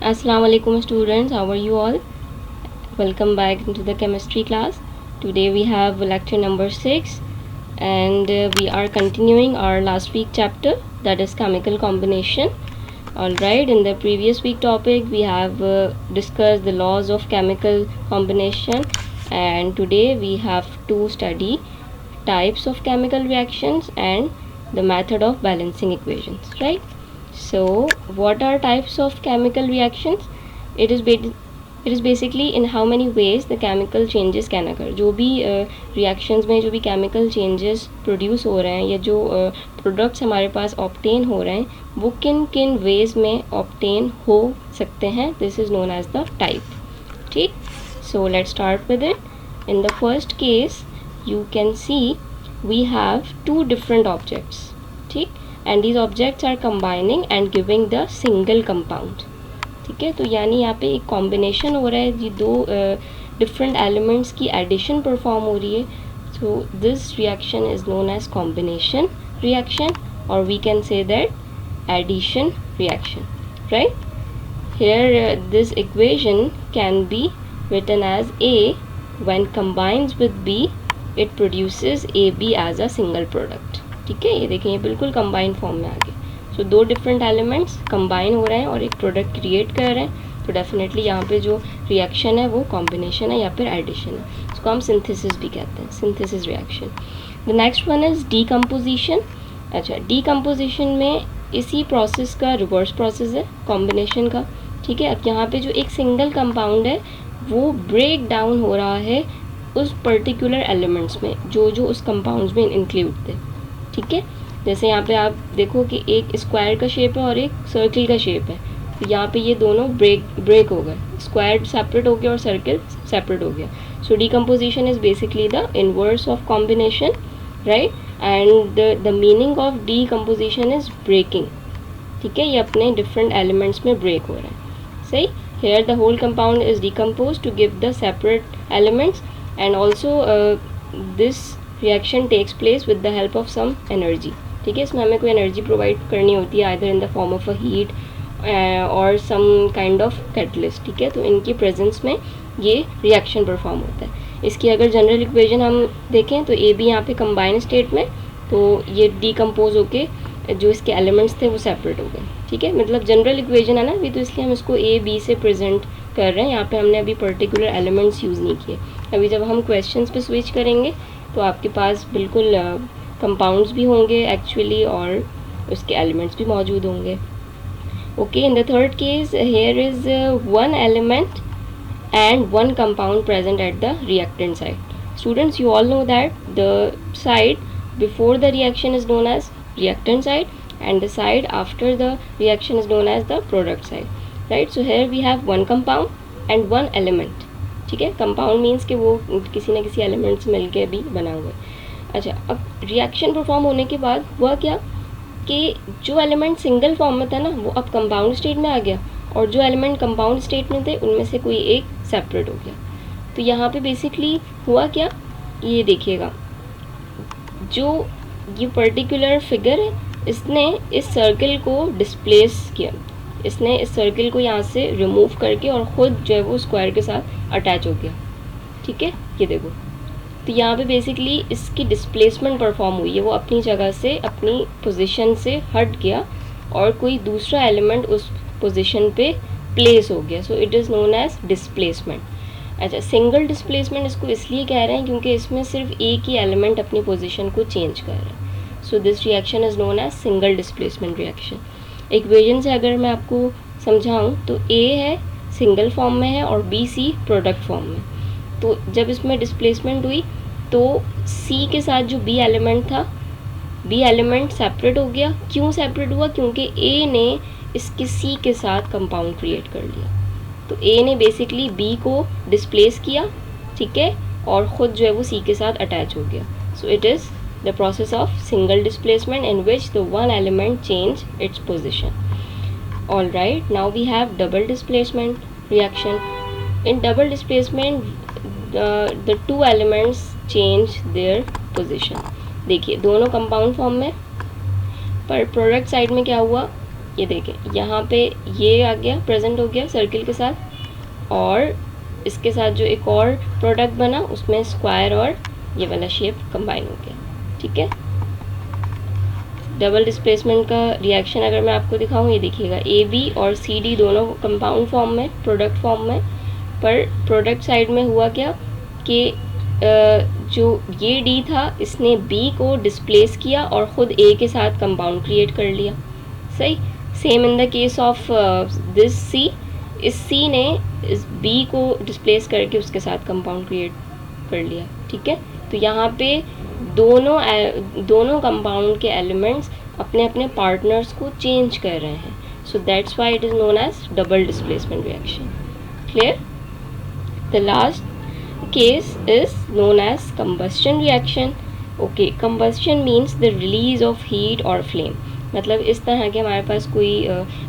Assalamu alaikum students, how are you all? Welcome back into the chemistry class. Today we have lecture number 6 and we are continuing our last week chapter, that is chemical combination. Alright, in the previous week topic we have discussed the laws of chemical combination, and today we have to study types of chemical reactions and the method of balancing equations, right? So what are types of chemical reactions? It is basically in how many ways the chemical changes can occur. जो भी reactions में जो भी chemical changes produce हो रहे हैं या जो products हमारे पास obtain हो रहे हैं वो किन किन ways में obtain हो सकते हैं. This is known as the type. ठीक. So let's start with it. In the first case you can see we have two different objects. ठीक. And these objects are combining and giving the single compound. ठीक है, तो यानी यहाँ पे एक combination हो रहा है, ये दो डिफरेंट एलिमेंट्स की एडिशन परफॉर्म हो रही है. So this reaction is known as combination reaction, और we can say that addition reaction, right. Here this equation can be written as A when combines with B it produces AB as a single product. ठीक है, ये देखें ये बिल्कुल combine form में आ गया. सो दो डिफरेंट एलिमेंट्स कंबाइन हो रहे हैं और एक प्रोडक्ट क्रिएट कर रहे हैं, तो डेफिनेटली यहाँ पे जो रिएक्शन है वो कॉम्बिनेशन है या फिर एडिशन है. इसको हम सिंथेसिस भी कहते हैं, synthesis reaction. The next one is decomposition. अच्छा, डीकम्पोजिशन में इसी प्रोसेस का रिवर्स प्रोसेस है कॉम्बिनेशन का. ठीक है, अब यहाँ पे जो एक सिंगल कंपाउंड है वो ब्रेक डाउन हो रहा है उस पर्टिकुलर एलिमेंट्स में जो जो उस कंपाउंड्स में इंक्लूड थे. ठीक है, जैसे यहाँ पे आप देखो कि एक स्क्वायर का शेप है और एक सर्किल का शेप है, तो यहाँ पे ये दोनों ब्रेक हो गए, स्क्वायर सेपरेट हो गया और सर्किल सेपरेट हो गया. So decomposition is basically the inverse of combination, right. And the meaning of decomposition is breaking. ठीक है, ये अपने डिफरेंट एलिमेंट्स में ब्रेक हो रहे हैं. सही. Here the whole compound is decompose to give the separate elements, and also this reaction takes place with the help of some energy. ठीक है, इसमें हमें कोई एनर्जी प्रोवाइड करनी होती है, either in the form of a heat और some kind of catalyst. ठीक है, तो इनकी प्रेजेंस में ये रिएक्शन परफॉर्म होता है. इसकी अगर जनरल इक्वेशन हम देखें तो ए बी यहाँ पे कंबाइन स्टेट में, तो ये डीकम्पोज होके जो इसके एलिमेंट्स थे वो सेपरेट हो गए. ठीक है, मतलब जनरल इक्वेशन है ना अभी, तो इसलिए हम इसको ए बी से प्रेजेंट कर रहे हैं. यहाँ पे हमने अभी पर्टिकुलर एलिमेंट्स यूज़ नहीं किए. अभी जब हम क्वेश्चंस पे स्विच करेंगे तो आपके पास बिल्कुल कंपाउंड्स भी होंगे एक्चुअली और उसके एलिमेंट्स भी मौजूद होंगे. Okay, in the third case here is one element and one compound present at the reactant side. Students, you all know that the side before the reaction is known as reactant side and the side after the reaction is known as the product side, right. So here we have one compound and one element. ठीक है, compound means कि वो किसी न किसी element से मिलके भी बना हुआ है. अच्छा, अब रिएक्शन परफॉर्म होने के बाद हुआ क्या कि जो एलिमेंट सिंगल फॉर्म में था ना वो अब कंपाउंड स्टेट में आ गया, और जो एलिमेंट कंपाउंड स्टेट में थे उनमें से कोई एक सेपरेट हो गया. तो यहाँ पे बेसिकली हुआ क्या, ये देखिएगा, जो ये पर्टिकुलर फिगर है इसने इस सर्किल को डिस्प्लेस किया, इसने इस सर्किल को यहाँ से रिमूव करके और ख़ुद जो है वो स्क्वायर के साथ अटैच हो गया. ठीक है, ये देखो, तो यहाँ पे बेसिकली इसकी डिस्प्लेसमेंट परफॉर्म हुई है, वो अपनी जगह से अपनी पोजीशन से हट गया और कोई दूसरा एलिमेंट उस पोजीशन पे प्लेस हो गया. So it is known as displacement. अच्छा, सिंगल डिस्प्लेसमेंट इसको इसलिए कह रहे हैं क्योंकि इसमें सिर्फ एक ही एलिमेंट अपनी पोजीशन को चेंज कर रहा है. So this reaction is known as single displacement reaction. Equation से अगर मैं आपको समझाऊं तो ए है सिंगल फॉर्म में है और बी सी प्रोडक्ट फॉर्म में. तो जब इसमें डिस्प्लेसमेंट हुई तो सी के साथ जो बी एलिमेंट था, बी एलिमेंट सेपरेट हो गया. क्यों सेपरेट हुआ, क्योंकि ए ने इसके सी के साथ कंपाउंड क्रिएट कर लिया. तो ए ने बेसिकली बी को डिस्प्लेस किया. ठीक है, और ख़ुद जो है वो सी के साथ अटैच हो गया. So it is the process of single displacement in which the one element change its position. All right, now we have double displacement reaction. In double displacement the two elements change their position. देखिए, दोनों compound form में, पर product side में क्या हुआ, ये देखें यहाँ पे ये आ गया, प्रेजेंट हो गया सर्किल के साथ, और इसके साथ जो एक और प्रोडक्ट बना उसमें स्क्वायर और ये वाला शेप कंबाइन हो गया। ठीक है, डबल डिस्प्लेसमेंट का रिएक्शन अगर मैं आपको दिखाऊं, ये देखिएगा ए बी और सी डी दोनों कंपाउंड फॉर्म में, प्रोडक्ट फॉर्म में, पर प्रोडक्ट साइड में हुआ क्या कि जो ये डी था इसने बी को डिस्प्लेस किया और ख़ुद ए के साथ कंपाउंड क्रिएट कर लिया। सही, same in the case of this C, इस सी ने इस बी को डिस्प्लेस करके उसके साथ कंपाउंड क्रिएट कर लिया। ठीक है, तो यहाँ पे दोनों कंपाउंड के एलिमेंट्स अपने अपने पार्टनर्स को चेंज कर रहे हैं, so that's why it is known as double displacement reaction. Clear? The last case is known as combustion reaction. Okay, combustion means the release of heat or flame. मतलब इस तरह के हमारे पास कोई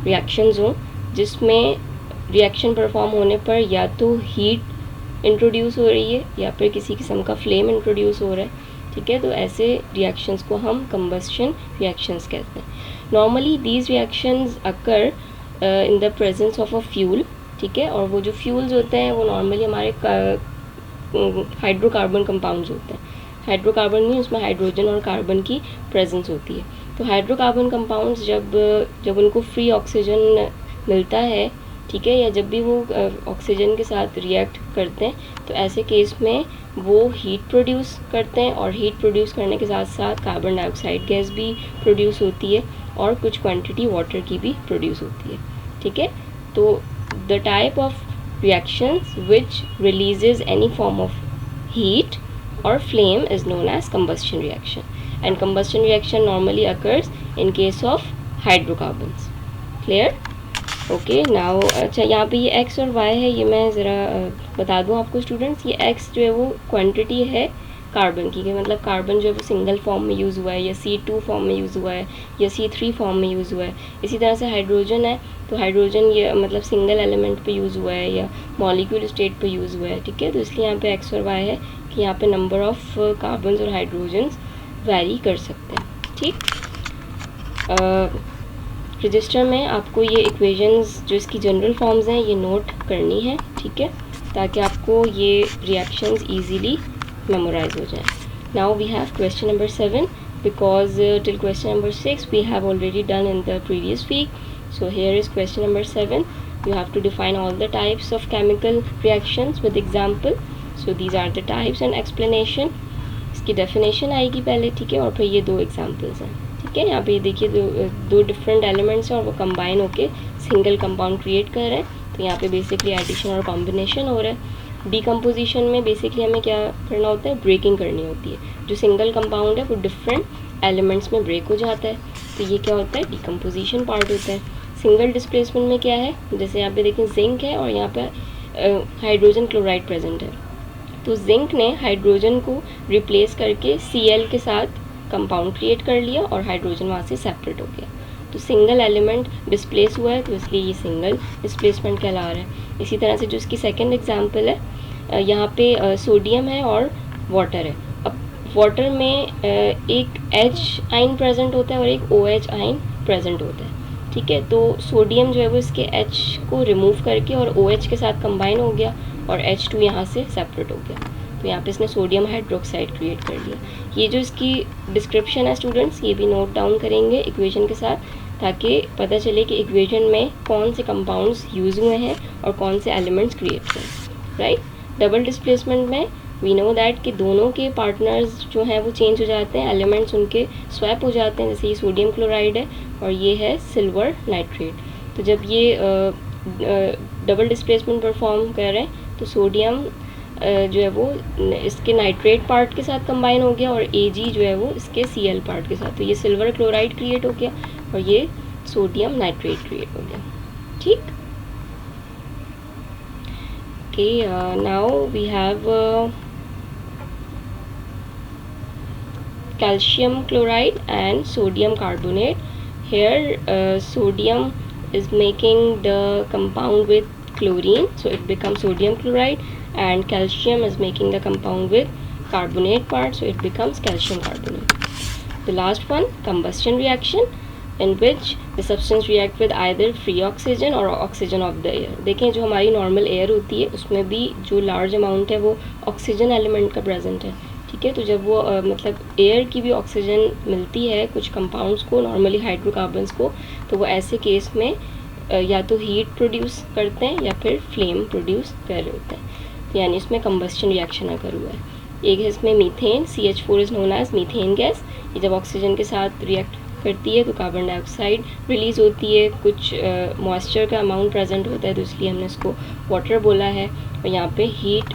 reactions हो जिसमें रिएक्शन परफॉर्म होने पर या तो हीट इंट्रोड्यूस हो रही है या फिर किसी किस्म का फ्लेम इंट्रोड्यूस हो रहा है। ठीक है, तो ऐसे रिएक्शंस को हम combustion reactions कहते हैं। Normally these reactions occur in the presence of a fuel. ठीक है, और वो जो फ्यूल्स होते हैं वो नॉर्मली हमारे हाइड्रोकार्बन कंपाउंड्स होते हैं। हाइड्रोकार्बन में उसमें हाइड्रोजन और कार्बन की प्रेजेंस होती है। तो हाइड्रोकार्बन कंपाउंड्स जब उनको फ्री ऑक्सीजन मिलता है, ठीक है, या जब भी वो ऑक्सीजन के साथ रिएक्ट करते हैं, तो ऐसे केस में वो हीट प्रोड्यूस करते हैं, और हीट प्रोड्यूस करने के साथ साथ कार्बन डाइऑक्साइड गैस भी प्रोड्यूस होती है और कुछ क्वांटिटी वाटर की भी प्रोड्यूस होती है। ठीक है, तो the type of reactions which releases any form of heat or flame is known as combustion reaction, and combustion reaction normally occurs in case of hydrocarbons. Clear? Okay, now अच्छा यहाँ पे ये x और y है, ये मैं ज़रा बता दूँ आपको स्टूडेंट्स। ये x जो है वो क्वांटिटी है कार्बन की, मतलब कार्बन जो है वो सिंगल फॉर्म में यूज़ हुआ है, या C2 फॉर्म में यूज़ हुआ है, या C3 फॉर्म में यूज़ हुआ है। इसी तरह से हाइड्रोजन है, तो हाइड्रोजन ये मतलब सिंगल एलिमेंट पे यूज़ हुआ है या मॉलिक्यूल स्टेट पे यूज़ हुआ है। ठीक है, तो इसलिए यहाँ पे x और y है कि यहाँ पे नंबर ऑफ कार्बन्स और हाइड्रोजन्स वैरी कर सकते हैं। ठीक, रजिस्टर में आपको ये इक्वेशंस जो इसकी जनरल फॉर्म्स हैं ये नोट करनी है। ठीक है, ताकि आपको ये रिएक्शंस ईजीली memorize हो जाए। Now we have question number 7 because till question number 6 we have already done in the previous week. So here is question number 7. You have to define all the types of chemical reactions with example. So these are the types and explanation. इसकी definition आएगी पहले, ठीक है, और फिर ये दो examples हैं। ठीक है, यहाँ पे ये देखिए दो different elements हैं और वो combine होके single compound create कर रहे हैं। तो यहाँ पे basically addition और combination हो रहा है। डिकम्पोजिशन में बेसिकली हमें क्या करना होता है, ब्रेकिंग करनी होती है। जो सिंगल कंपाउंड है वो डिफरेंट एलिमेंट्स में ब्रेक हो जाता है, तो ये क्या होता है, डिकम्पोजिशन पार्ट होता है। सिंगल डिस्प्लेसमेंट में क्या है, जैसे यहाँ पे देखें जिंक है और यहाँ पे हाइड्रोजन क्लोराइड प्रेजेंट है, तो जिंक ने हाइड्रोजन को रिप्लेस करके Cl के साथ कंपाउंड क्रिएट कर लिया और हाइड्रोजन वहाँ से सेपरेट हो गया। तो सिंगल एलिमेंट डिस्प्लेस हुआ है, तो इसलिए ये सिंगल डिस्प्लेसमेंट कहला रहा है। इसी तरह से जो इसकी सेकंड एग्जांपल है, यहाँ पे सोडियम है और वाटर है। अब वाटर में एक H आयन प्रेजेंट होता है और एक OH आयन प्रेजेंट होता है। ठीक है, तो सोडियम जो है वो इसके H को रिमूव करके और OH के साथ कंबाइन हो गया और H2 यहाँ से सेपरेट हो गया, तो यहाँ पे इसने सोडियम हाइड्रोक्साइड क्रिएट कर लिया। ये जो इसकी डिस्क्रिप्शन है स्टूडेंट्स, ये भी नोट डाउन करेंगे इक्वेशन के साथ, ताकि पता चले कि इक्वेशन में कौन से कंपाउंड्स यूज़ हुए हैं और कौन से एलिमेंट्स क्रिएट हुए। राइट, डबल डिस्प्लेसमेंट में वी नो दैट कि दोनों के पार्टनर्स जो हैं वो चेंज हो जाते हैं, एलिमेंट्स उनके स्वैप हो जाते हैं। जैसे ये सोडियम क्लोराइड है और ये है सिल्वर नाइट्रेट, तो जब ये डबल डिस्प्लेसमेंट परफॉर्म कर रहे हैं तो सोडियम जो है वो इसके नाइट्रेट पार्ट के साथ कंबाइन हो गया और Ag जो है वो इसके Cl पार्ट के साथ, तो ये सिल्वर क्लोराइड क्रिएट हो गया और ये सोडियम नाइट्रेट क्रिएट हो गया। ठीक, okay, now we have calcium chloride and sodium carbonate. Here sodium is making the compound with chlorine, so it becomes sodium chloride, and calcium is making the compound with carbonate part, so it becomes calcium carbonate. The last one, combustion reaction. in which the substance react with either free oxygen or oxygen of the air। देखें जो हमारी normal air होती है उसमें भी जो large amount है वो ऑक्सीजन एलिमेंट का प्रेजेंट है, ठीक है। तो जब वो मतलब एयर की भी ऑक्सीजन मिलती है कुछ कंपाउंड्स को, नॉर्मली हाइड्रोकार्बन्स को, तो वो ऐसे केस में या तो हीट प्रोड्यूस करते हैं या फिर फ्लेम प्रोड्यूस कर रहे होते हैं, तो यानी इसमें कंबस्शन रिएक्शन अगर हुआ है। एक है इसमें methane, CH4 is known as methane gas. ये जब ऑक्सीजन के साथ रिएक्ट करती है तो कार्बन डाइऑक्साइड रिलीज़ होती है, कुछ मॉइस्चर का अमाउंट प्रेजेंट होता है तो इसलिए हमने इसको वाटर बोला है, और यहाँ पे हीट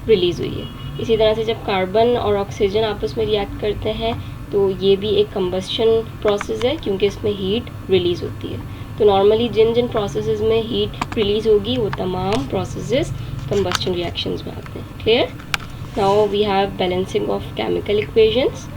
रिलीज़ हुई है। इसी तरह से जब कार्बन और ऑक्सीजन आपस में रिएक्ट करते हैं तो ये भी एक कंबस्शन प्रोसेस है क्योंकि इसमें हीट रिलीज़ होती है। तो नॉर्मली जिन जिन प्रोसेसेस में हीट रिलीज़ होगी वो तमाम प्रोसेसेस कंबस्शन रिएक्शंस में आते हैं। Clear? Now we have balancing of chemical equations.